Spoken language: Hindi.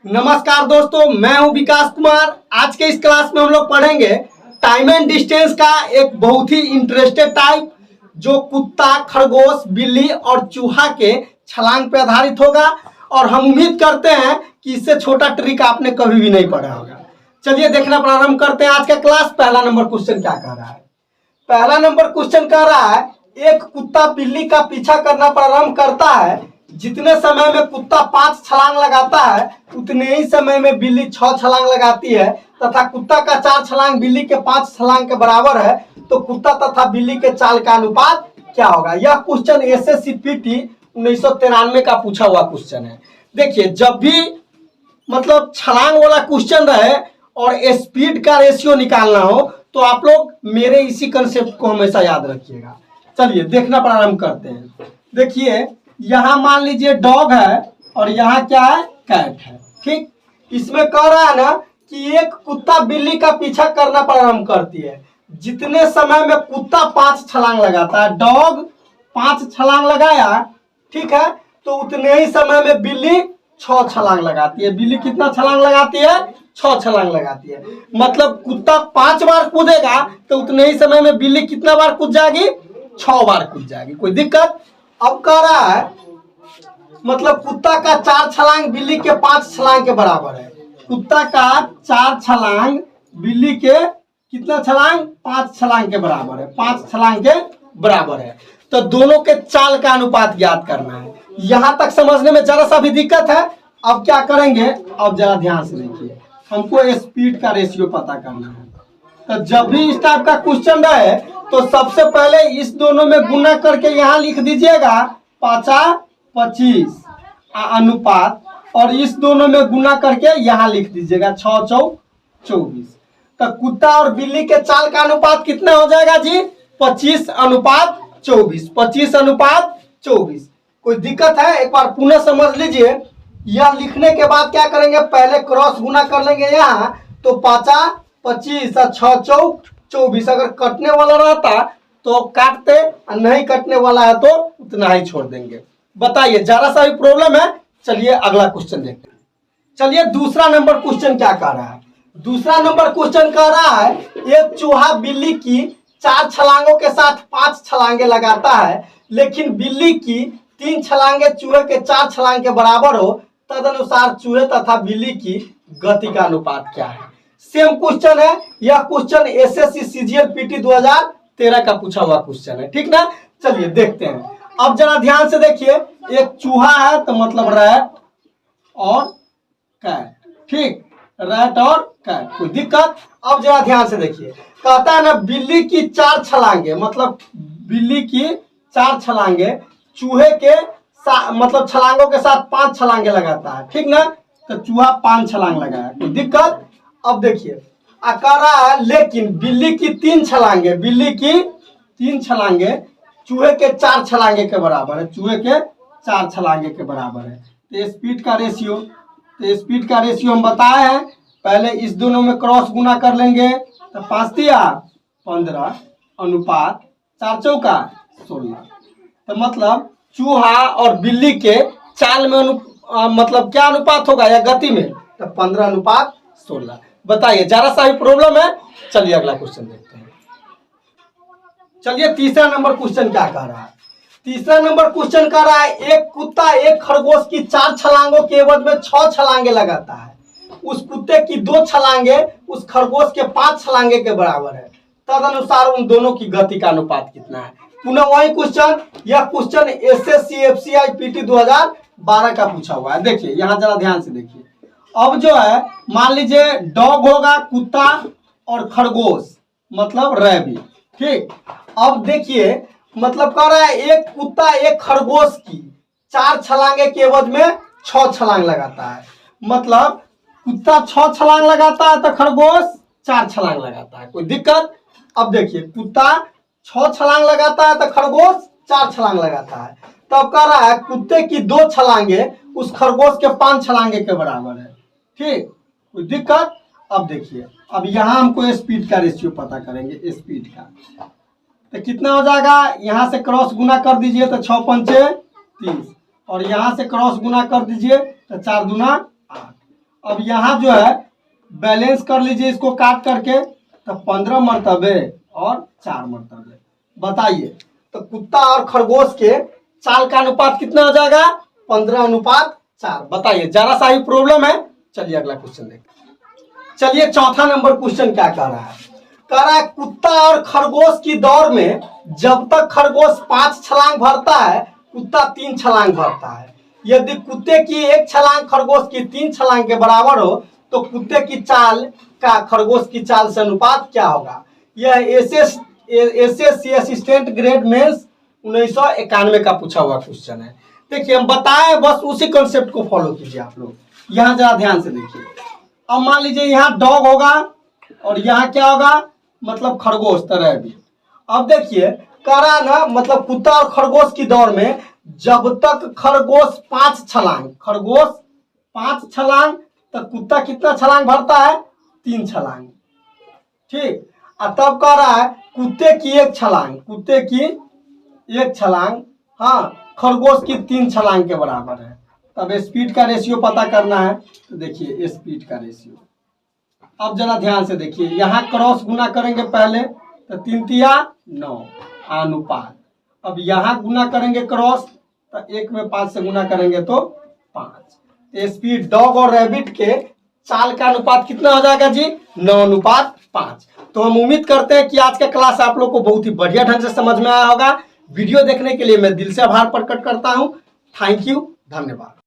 नमस्कार दोस्तों, मैं हूं विकास कुमार। आज के इस क्लास में हम लोग पढ़ेंगे टाइम एंड डिस्टेंस का एक बहुत ही इंटरेस्टेड टाइप, जो कुत्ता, खरगोश, बिल्ली और चूहा के छलांग पर आधारित होगा। और हम उम्मीद करते हैं कि इससे छोटा ट्रिक आपने कभी भी नहीं पढ़ा होगा। चलिए देखना प्रारंभ करते हैं आज का क्लास। पहला नंबर क्वेश्चन क्या कह रहा है? पहला नंबर क्वेश्चन कह रहा है, एक कुत्ता बिल्ली का पीछा करना प्रारंभ करता है। जितने समय में कुत्ता 5 छलांग लगाता है, उतने ही समय में बिल्ली 6 छलांग लगाती है तथा कुत्ता का 4 छलांग बिल्ली के 5 छलांग के बराबर है। तो कुत्ता तथा बिल्ली के चाल का अनुपात क्या होगा? यह क्वेश्चन SSCPT 1993 का पूछा हुआ क्वेश्चन है। देखिए, जब भी मतलब छलांग वाला क्वेश्चन रहे और स्पीड का रेशियो निकालना हो, तो आप लोग मेरे इसी कंसेप्ट को हमेशा याद रखिएगा। चलिए देखना प्रारंभ करते हैं। देखिए, यहाँ मान लीजिए डॉग है और यहाँ क्या है? कैट है। ठीक, इसमें कह रहा है ना कि एक कुत्ता बिल्ली का पीछा करना प्रारंभ करती है। जितने समय में कुत्ता 5 छलांग लगाता है, डॉग 5 छलांग लगाया, ठीक है, तो उतने ही समय में बिल्ली 6 छलांग लगाती है। बिल्ली कितना छलांग लगाती है? 6 छलांग लगाती है। मतलब कुत्ता 5 बार कूदेगा तो उतने ही समय में बिल्ली कितना बार कूद जाएगी? 6 बार कूद जाएगी। कोई दिक्कत? अब कह रहा है मतलब कुत्ता का 4 छलांग बिल्ली के 5 छलांग के बराबर है। कुत्ता का 4 छलांग बिल्ली के कितना छलांग? 5 छलांग के बराबर है। 5 छलांग के बराबर है। तो दोनों के चाल का अनुपात ज्ञात करना है। यहां तक समझने में जरा सा भी दिक्कत है। अब क्या करेंगे? अब जरा ध्यान से देखिए, हमको स्पीड का रेशियो पता करना है। तो जब भी इस टाइप का क्वेश्चन रहे तो सबसे पहले इस दोनों में गुना करके यहाँ लिख दीजिएगा 5-25 अनुपात, और इस दोनों में गुना करके यहाँ लिख दीजिएगा 6-4-24। तो कुत्ता और बिल्ली के चाल का अनुपात कितना हो जाएगा जी? 25:24। 25:24। कोई दिक्कत है? एक बार पुनः समझ लीजिए। यह लिखने के बाद क्या करेंगे? पहले क्रॉस गुना कर लेंगे यहाँ, तो 5-25 और 6-4-24। अगर कटने वाला रहता तो काटते, और नहीं कटने वाला है तो उतना ही छोड़ देंगे। बताइए, जरा सा भी प्रॉब्लम है? चलिए अगला क्वेश्चन देखते हैं। चलिए दूसरा नंबर क्वेश्चन क्या कह रहा है? दूसरा नंबर क्वेश्चन कह रहा है, एक चूहा बिल्ली की 4 छलांगों के साथ 5 छलांगे लगाता है, लेकिन बिल्ली की 3 छलांगे चूहे के 4 छलांग के बराबर हो। तदनुसार चूहे तथा बिल्ली की गति का अनुपात क्या है? सेम क्वेश्चन है। यह क्वेश्चन SSC CGL PT 2013 का पूछा हुआ क्वेश्चन है। ठीक ना? चलिए देखते हैं। अब जरा ध्यान से देखिए, एक चूहा है तो मतलब रैट और कैट। ठीक, रैट और कैट। कोई दिक्कत? अब जरा ध्यान से देखिए, कहता है ना बिल्ली की 4 छलांगे, मतलब बिल्ली की 4 छलांगे चूहे के मतलब छलांगों के साथ 5 छलांगे लगाता है। ठीक ना? तो चूहा 5 छलांग लगाया। कोई दिक्कत? अब देखिए, कह रहा है लेकिन बिल्ली की 3 छलांगे, बिल्ली की 3 छलांगे चूहे के 4 छलांगे के बराबर है। चूहे के 4 छलांगे के बराबर है। तो स्पीड का रेशियो, हम बताए हैं। पहले इस दोनों में क्रॉस गुना कर लेंगे, तो 5-15 अनुपात 4-4-16। तो मतलब चूहा और बिल्ली के चाल में मतलब क्या अनुपात होगा या गति में? तो 15:16। बताइए, जरा सा भी प्रॉब्लम है? चलिए अगला क्वेश्चन देखते हैं। चलिए तीसरा नंबर क्वेश्चन क्या कह रहा है? तीसरा नंबर क्वेश्चन कह रहा है, एक कुत्ता एक खरगोश की 4 छलांगों के एवज में 6 छलांगे लगाता है। उस कुत्ते की 2 छलांगे उस खरगोश के 5 छलांगे के बराबर है। तदनुसार उन दोनों की गति का अनुपात कितना है? पुनः वही क्वेश्चन। यह क्वेश्चन SSC FCI PT 2012 का पूछा हुआ है। देखिए यहाँ जरा ध्यान से देखिए। अब जो है, मान लीजिए डॉग होगा, कुत्ता और खरगोश मतलब रैबिट। ठीक, अब देखिए मतलब कह रहा है एक कुत्ता एक खरगोश की 4 छलांगे के एवज में 6 छलांग लगाता है। मतलब कुत्ता 6 छलांग लगाता है तो खरगोश 4 छलांग लगाता है। कोई दिक्कत? अब देखिए, कुत्ता 6 छलांग लगाता है तो खरगोश 4 छलांग लगाता है। तब कह रहा है कुत्ते की 2 छलांगे उस खरगोश के 5 छलांगे के बराबर है। ठीक, कोई दिक्कत? अब देखिए, अब यहाँ हमको स्पीड का रेशियो पता करेंगे। स्पीड का तो कितना हो जाएगा? यहाँ से क्रॉस गुना कर दीजिए तो 6×5 = 30, और यहाँ से क्रॉस गुना कर दीजिए तो 4×2 = 8, अब यहाँ जो है बैलेंस कर लीजिए इसको काट करके, तो 15 मरतबे और 4 मरतबे। बताइए तो कुत्ता और खरगोश के चाल का अनुपात कितना हो जाएगा? 15:4। बताइए, जरा सा ही प्रॉब्लम है। चलिए अगला क्वेश्चन देखिए। चलिए चौथा नंबर क्वेश्चन क्या कह रहा है? कह रहा है कुत्ता और खरगोश की दौड़ में जब तक खरगोश 5 छलांग भरता है, कुत्ता 3 छलांग भरता है। यदि कुत्ते की 1 छलांग खरगोश की 3 छलांग के बराबर हो तो कुत्ते की चाल का खरगोश की चाल से अनुपात क्या होगा? यह एसएससी असिस्टेंट ग्रेड मेंस 1991 का पूछा हुआ क्वेश्चन है। देखिए हम बताएं, बस उसी कॉन्सेप्ट को फॉलो कीजिए आप लोग। यहाँ जरा ध्यान से देखिए। अब मान लीजिए यहाँ डॉग होगा और यहाँ क्या होगा? मतलब खरगोश तरह भी। अब देखिए कह रहा ना, मतलब कुत्ता और खरगोश की दौड़ में जब तक खरगोश 5 छलांग, खरगोश 5 छलांग, तो कुत्ता कितना छलांग भरता है? 3 छलांग। ठीक। और तब कह रहा है कुत्ते की 1 छलांग, कुत्ते की 1 छलांग हाँ खरगोश की 3 छलांग के बराबर है। तब स्पीड का रेशियो पता करना है। तो देखिए स्पीड का रेशियो, अब जरा ध्यान से देखिए। यहाँ क्रॉस गुना करेंगे पहले, तो 3 तिया 9 अनुपात। अब यहाँ गुना करेंगे क्रॉस, तो 1 में 5 से गुना करेंगे तो 5। स्पीड डॉग और रैबिट के चाल का अनुपात कितना हो जाएगा जी? 9:5। तो हम उम्मीद करते हैं कि आज का क्लास आप लोग को बहुत ही बढ़िया ढंग से समझ में आया होगा। वीडियो देखने के लिए मैं दिल से आभार प्रकट करता हूँ। थैंक यू, धन्यवाद।